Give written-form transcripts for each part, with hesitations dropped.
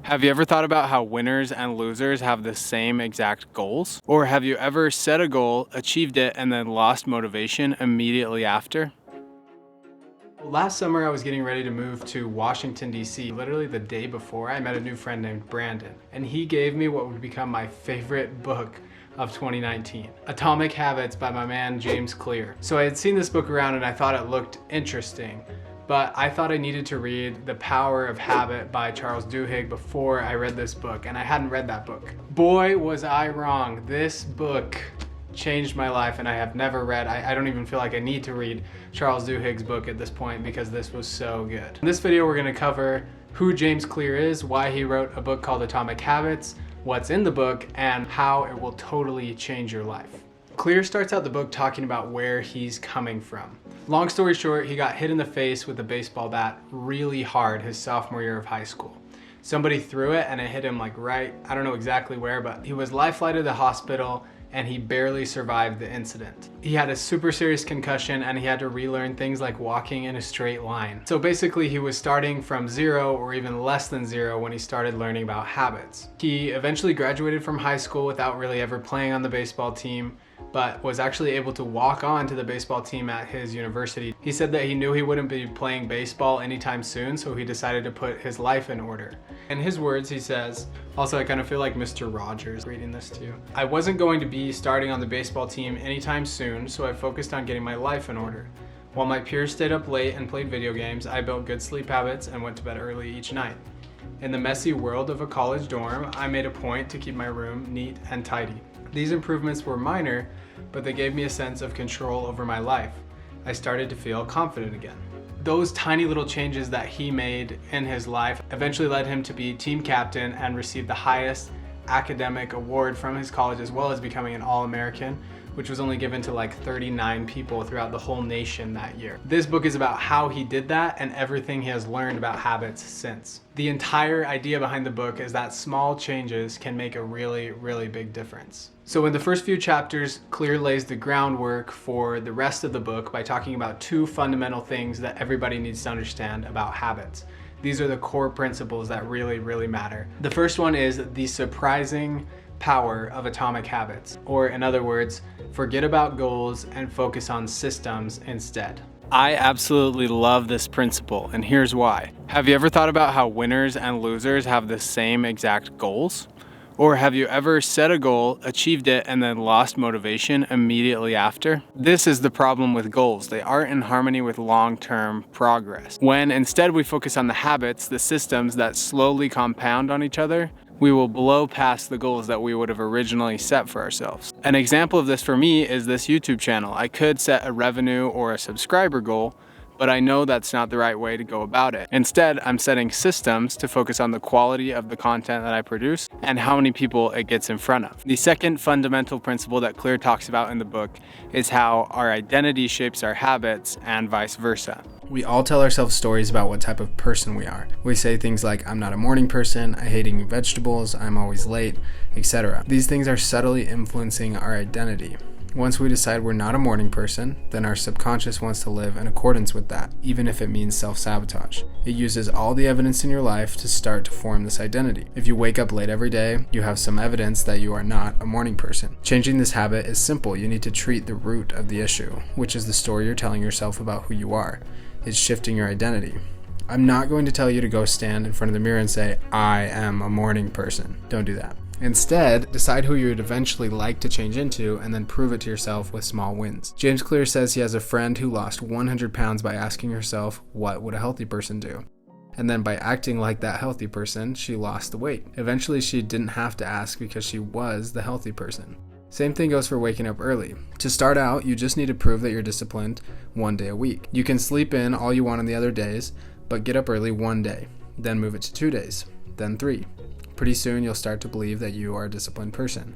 Have you ever thought about how winners and losers have the same exact goals? Or have you ever set a goal, achieved it, and then lost motivation immediately after? Last summer, I was getting ready to move to Washington, D.C. Literally the day before, I met a new friend named Brandon, and he gave me what would become my favorite book of 2019, Atomic Habits by my man James Clear. So I had seen this book around and I thought it looked interesting, but I thought I needed to read The Power of Habit by Charles Duhigg before I read this book, and I hadn't read that book. Boy, was I wrong. This book changed my life, and I have never read, I don't even feel like I need to read Charles Duhigg's book at this point because this was so good. In this video, we're gonna cover who James Clear is, why he wrote a book called Atomic Habits, what's in the book, and how it will totally change your life. Clear starts out the book talking about where he's coming from. Long story short, he got hit in the face with a baseball bat really hard his sophomore year of high school. Somebody threw it and it hit him like right, I don't know exactly where, but he was life-flighted to the hospital and he barely survived the incident. He had a super serious concussion and he had to relearn things like walking in a straight line. So basically he was starting from zero or even less than zero when he started learning about habits. He eventually graduated from high school without really ever playing on the baseball team, but was actually able to walk on to the baseball team at his university. He said that he knew he wouldn't be playing baseball anytime soon, so he decided to put his life in order. In his words, he says, also I kind of feel like Mr. Rogers reading this to you. I wasn't going to be starting on the baseball team anytime soon, so I focused on getting my life in order. While my peers stayed up late and played video games, I built good sleep habits and went to bed early each night. In the messy world of a college dorm, I made a point to keep my room neat and tidy. These improvements were minor, but they gave me a sense of control over my life. I started to feel confident again. Those tiny little changes that he made in his life eventually led him to be team captain and receive the highest academic award from his college, as well as becoming an All-American, which was only given to like 39 people throughout the whole nation that year. This book is about how he did that and everything he has learned about habits since. The entire idea behind the book is that small changes can make a really, really big difference. So in the first few chapters, Clear lays the groundwork for the rest of the book by talking about two fundamental things that everybody needs to understand about habits. These are the core principles that really, really matter. The first one is the surprising power of atomic habits, or in other words, forget about goals and focus on systems instead. I absolutely love this principle, and here's why. Have you ever thought about how winners and losers have the same exact goals? Or have you ever set a goal, achieved it, and then lost motivation immediately after? This is the problem with goals. They aren't in harmony with long-term progress. When instead we focus on the habits, the systems that slowly compound on each other, we will blow past the goals that we would have originally set for ourselves. An example of this for me is this YouTube channel. I could set a revenue or a subscriber goal, but I know that's not the right way to go about it. Instead, I'm setting systems to focus on the quality of the content that I produce and how many people it gets in front of. The second fundamental principle that Clear talks about in the book is how our identity shapes our habits and vice versa. We all tell ourselves stories about what type of person we are. We say things like, I'm not a morning person, I hate eating vegetables, I'm always late, etc. These things are subtly influencing our identity. Once we decide we're not a morning person, then our subconscious wants to live in accordance with that, even if it means self-sabotage. It uses all the evidence in your life to start to form this identity. If you wake up late every day, you have some evidence that you are not a morning person. Changing this habit is simple. You need to treat the root of the issue, which is the story you're telling yourself about who you are. It's shifting your identity. I'm not going to tell you to go stand in front of the mirror and say, I am a morning person. Don't do that. Instead, decide who you would eventually like to change into and then prove it to yourself with small wins. James Clear says he has a friend who lost 100 pounds by asking herself, what would a healthy person do? And then by acting like that healthy person, she lost the weight. Eventually, she didn't have to ask because she was the healthy person. Same thing goes for waking up early. To start out, you just need to prove that you're disciplined 1 day a week. You can sleep in all you want on the other days, but get up early 1 day, then move it to 2 days, then 3. Pretty soon you'll start to believe that you are a disciplined person.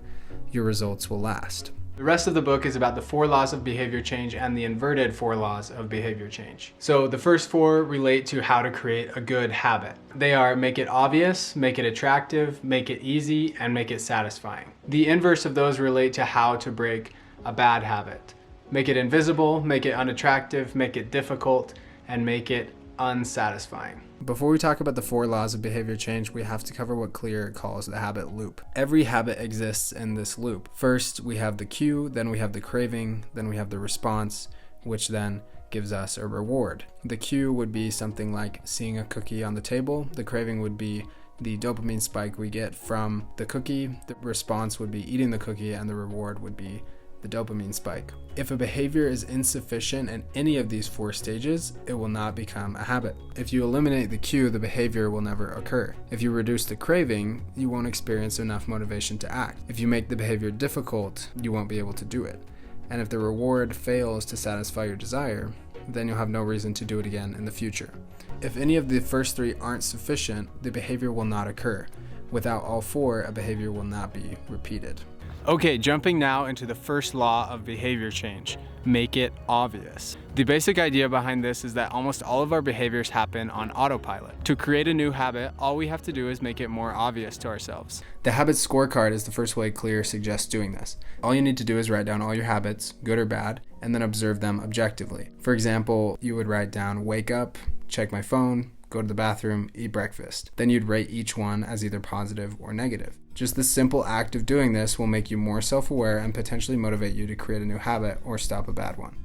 Your results will last. The rest of the book is about the 4 laws of behavior change and the inverted 4 laws of behavior change. So the first 4 relate to how to create a good habit. They are make it obvious, make it attractive, make it easy, and make it satisfying. The inverse of those relate to how to break a bad habit. Make it invisible, make it unattractive, make it difficult, and make it unsatisfying. Before we talk about the 4 laws of behavior change, we have to cover what Clear calls the habit loop. Every habit exists in this loop. First, we have the cue, then we have the craving, then we have the response, which then gives us a reward. The cue would be something like seeing a cookie on the table. The craving would be the dopamine spike we get from the cookie. The response would be eating the cookie, and the reward would be the dopamine spike. If a behavior is insufficient in any of these 4 stages, it will not become a habit. If you eliminate the cue, the behavior will never occur. If you reduce the craving, you won't experience enough motivation to act. If you make the behavior difficult, you won't be able to do it. And if the reward fails to satisfy your desire, then you'll have no reason to do it again in the future. If any of the first 3 aren't sufficient, the behavior will not occur. Without all 4, a behavior will not be repeated. Okay, jumping now into the first law of behavior change. Make it obvious. The basic idea behind this is that almost all of our behaviors happen on autopilot. To create a new habit, all we have to do is make it more obvious to ourselves. The habit scorecard is the first way Clear suggests doing this. All you need to do is write down all your habits, good or bad, and then observe them objectively. For example, you would write down wake up, check my phone, go to the bathroom, eat breakfast. Then you'd rate each one as either positive or negative. Just the simple act of doing this will make you more self-aware and potentially motivate you to create a new habit or stop a bad one.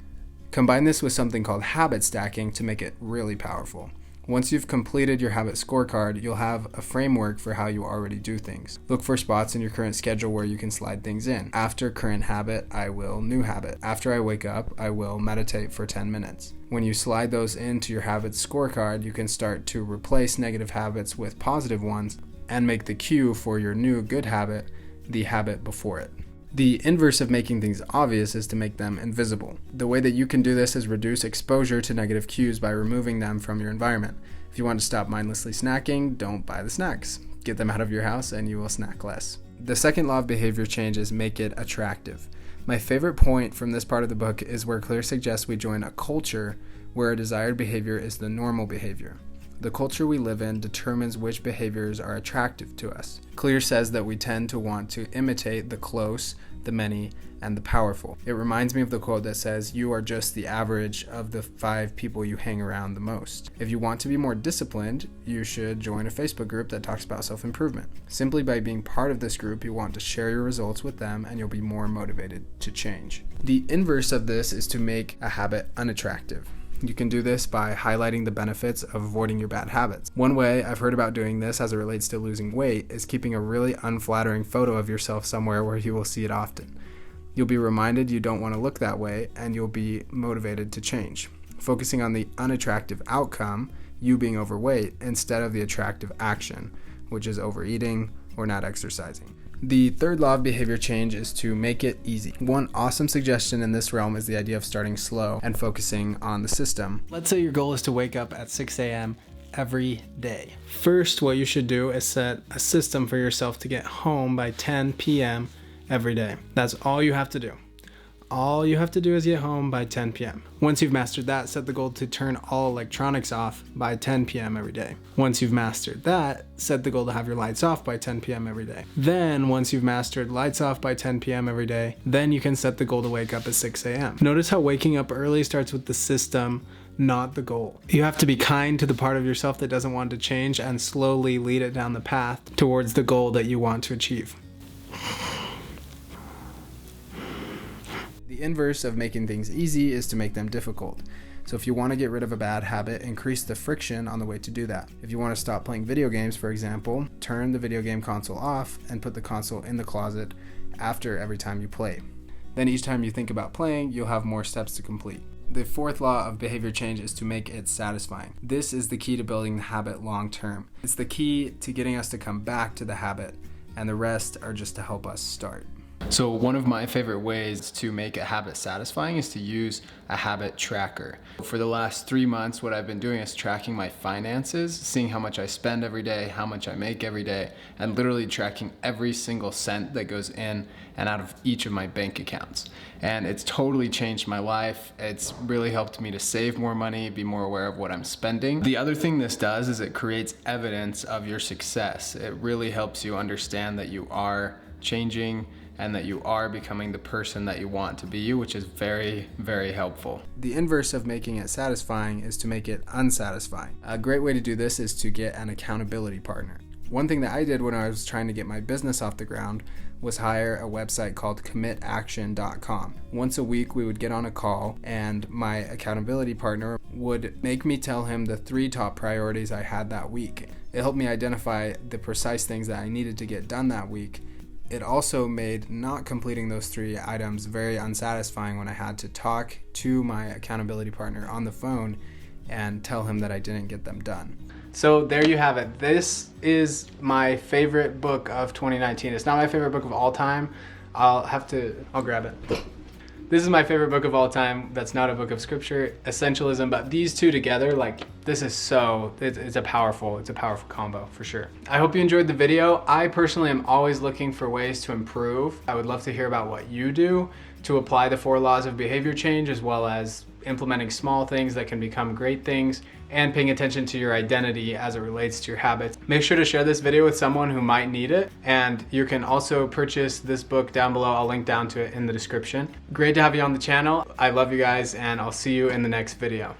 Combine this with something called habit stacking to make it really powerful. Once you've completed your habit scorecard, you'll have a framework for how you already do things. Look for spots in your current schedule where you can slide things in. After current habit, I will new habit. After I wake up, I will meditate for 10 minutes. When you slide those into your habit scorecard, you can start to replace negative habits with positive ones and make the cue for your new good habit the habit before it. The inverse of making things obvious is to make them invisible. The way that you can do this is reduce exposure to negative cues by removing them from your environment. If you want to stop mindlessly snacking, don't buy the snacks. Get them out of your house and you will snack less. The second law of behavior change is make it attractive. My favorite point from this part of the book is where Clear suggests we join a culture where a desired behavior is the normal behavior. The culture we live in determines which behaviors are attractive to us. Clear says that we tend to want to imitate the close, the many, and the powerful. It reminds me of the quote that says, "You are just the average of the 5 people you hang around the most." If you want to be more disciplined, you should join a Facebook group that talks about self-improvement. Simply by being part of this group, you want to share your results with them and you'll be more motivated to change. The inverse of this is to make a habit unattractive. You can do this by highlighting the benefits of avoiding your bad habits. One way I've heard about doing this as it relates to losing weight is keeping a really unflattering photo of yourself somewhere where you will see it often. You'll be reminded you don't want to look that way and you'll be motivated to change. Focusing on the unattractive outcome, you being overweight, instead of the attractive action, which is overeating or not exercising. The third law of behavior change is to make it easy. One awesome suggestion in this realm is the idea of starting slow and focusing on the system. Let's say your goal is to wake up at 6 a.m. every day. First, what you should do is set a system for yourself to get home by 10 p.m. every day. That's all you have to do. All you have to do is get home by 10 p.m. Once you've mastered that, set the goal to turn all electronics off by 10 p.m. every day. Once you've mastered that, set the goal to have your lights off by 10 p.m. every day. Then, once you've mastered lights off by 10 p.m. every day, then you can set the goal to wake up at 6 a.m. Notice how waking up early starts with the system, not the goal. You have to be kind to the part of yourself that doesn't want to change and slowly lead it down the path towards the goal that you want to achieve. The inverse of making things easy is to make them difficult. So if you want to get rid of a bad habit, increase the friction on the way to do that. If you want to stop playing video games, for example, turn the video game console off and put the console in the closet after every time you play. Then each time you think about playing, you'll have more steps to complete. The fourth law of behavior change is to make it satisfying. This is the key to building the habit long term. It's the key to getting us to come back to the habit, and the rest are just to help us start. So one of my favorite ways to make a habit satisfying is to use a habit tracker. For the last 3 months, what I've been doing is tracking my finances, seeing how much I spend every day, how much I make every day, and literally tracking every single cent that goes in and out of each of my bank accounts. And it's totally changed my life. It's really helped me to save more money, be more aware of what I'm spending. The other thing this does is it creates evidence of your success. It really helps you understand that you are changing and that you are becoming the person that you want to be, which is very, very helpful. The inverse of making it satisfying is to make it unsatisfying. A great way to do this is to get an accountability partner. One thing that I did when I was trying to get my business off the ground was hire a website called commitaction.com. Once a week we would get on a call and my accountability partner would make me tell him the 3 top priorities I had that week. It helped me identify the precise things that I needed to get done that week. It also made not completing those 3 items very unsatisfying when I had to talk to my accountability partner on the phone and tell him that I didn't get them done. So there you have it. This is my favorite book of 2019. It's not my favorite book of all time. I'll grab it. This is my favorite book of all time. That's not a book of scripture, essentialism, but these 2 together, like, this is it's a powerful combo for sure. I hope you enjoyed the video. I personally am always looking for ways to improve. I would love to hear about what you do to apply the 4 laws of behavior change, as well as implementing small things that can become great things, and paying attention to your identity as it relates to your habits. Make sure to share this video with someone who might need it, and you can also purchase this book down below. I'll link down to it in the description. Great to have you on the channel. I love you guys, and I'll see you in the next video.